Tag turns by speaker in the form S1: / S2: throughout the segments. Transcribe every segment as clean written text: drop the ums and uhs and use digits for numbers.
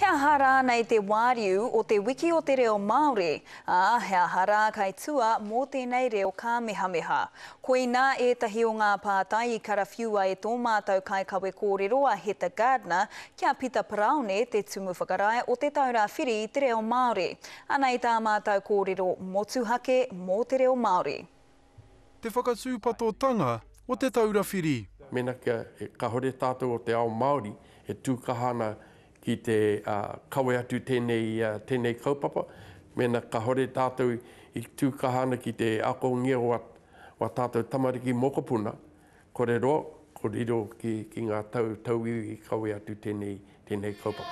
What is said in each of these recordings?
S1: Hea hara nei te wāriu o te wiki o te reo Māori. Hea hara kai tua mō tēnei reo Kamehameha. Koina ētahi o ngā pātai I karawhiua e tō mātou kai kawe kōrero a Heta Gardner kia Peter Praone te tumu whakarae o te taura whiri I te reo Māori. Anei tā mātou kōrero motuhake mō te reo Māori.
S2: Te whakatūpatotanga o te taura whiri.
S3: Mena ka hore tātou o te ao Māori e tūkahana ki te kawe atu tēnei kaupapa. Mena ka hore tātou I tūkahana ki te ako ngia wa tātou tamariki mokopuna. Kore roa, ko riro ki ngā tau I kawe atu tēnei kaupapa.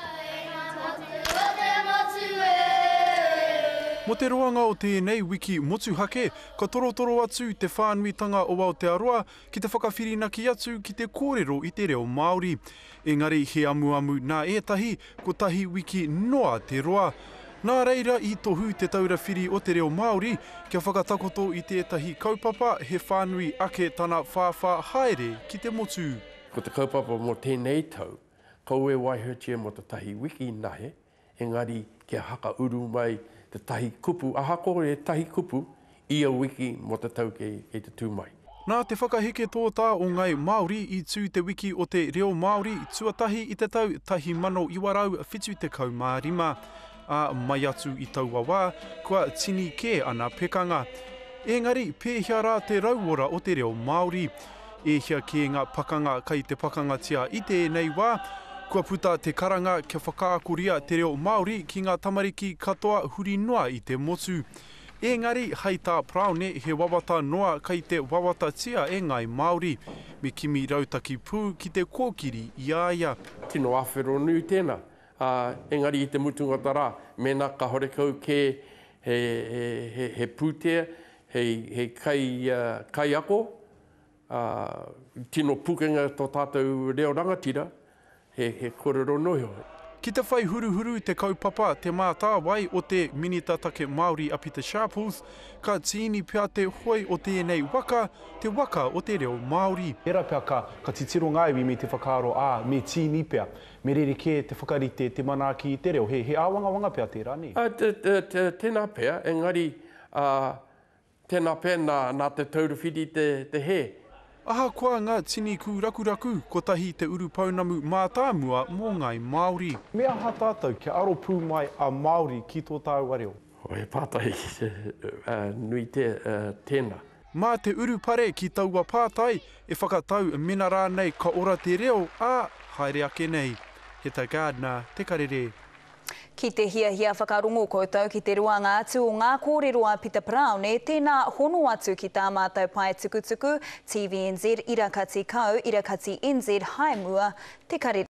S2: Mo te roanga o tēnei wiki motuhake, ka torotoro atu te whānuitanga o Aotearoa ki te whakawhirinaki atu ki te kōrero I te reo Māori. Engari he amuamu nā ētahi, ko tahi wiki noa te roa. Nā reira I tohu te taura whiri o te reo Māori, kia whakatakoto I tētahi kaupapa he whānui ake tana whāwha haere ki te motu.
S3: Ko te kaupapa mo tēnei tau, kaue waihertia mo te tahi wiki nahe, engari kia haka uru mai te tahi kupu, ahako e tahi kupu I a wiki mo te tau kei te tūmai.
S2: Nā te whakaheke tōtā o ngai Māori I tū te wiki o te reo Māori tuatahi I te tau 1975 a mai atu I Tauawa, kua tini kē ana pekanga. Engari, pēhia rā te rauora o te reo Māori. E hia kē ngā pakanga kai te pakanga tia I tēnei wā, kua puta te karanga kia whakaakuria te reo Māori ki ngā tamariki katoa huri noa I te motu. Engari, hei tā Praone he wawata noa kai te wawata tia e ngai Māori, me kimi rautaki pū ki te kōkiri I aia.
S3: Tino awhero nui tēnā. Engari I te mutunga rā, mena ka horekau ke he pūtea, he kai ako, tino pukenga tō tātou reo rangatira, he kōrero noho.
S2: Ki te whai huruhuru te kaupapa te mātā wai o te minitatake Māori a Peter Sharples, ka tini pia te hoi o tēnei waka, te waka o te reo Māori.
S4: Era pia ka titiro ngāiwi me te whakaaro me tini pia, me rere ke te whakarite te manaki I te reo, he āwangawanga pia te rani?
S3: Tēnā pia, engari, tēnā pia nā te taurawhiri te he.
S2: Aha koa ngā tini ku rakuraku, ko tahi te uru paunamu mātāmua mō ngai Māori.
S4: Mea ha tātou kia aro pū mai a Māori ki tō tāua reo?
S3: He pātai nui tēnā.
S2: Mā te uru pare ki taua pātai, e whakatau mena rā nei ka ora te reo, haere ake nei. Heta Gardner, te karere.
S1: Ki te hia whakarongo koutou ki te ruanga atu o ngā kōrero a Peter Praone, tēnā hono atu ki tā mātou pai tukutuku, TVNZ, Irakati Kau, Irakati NZ, Haimua, te karere.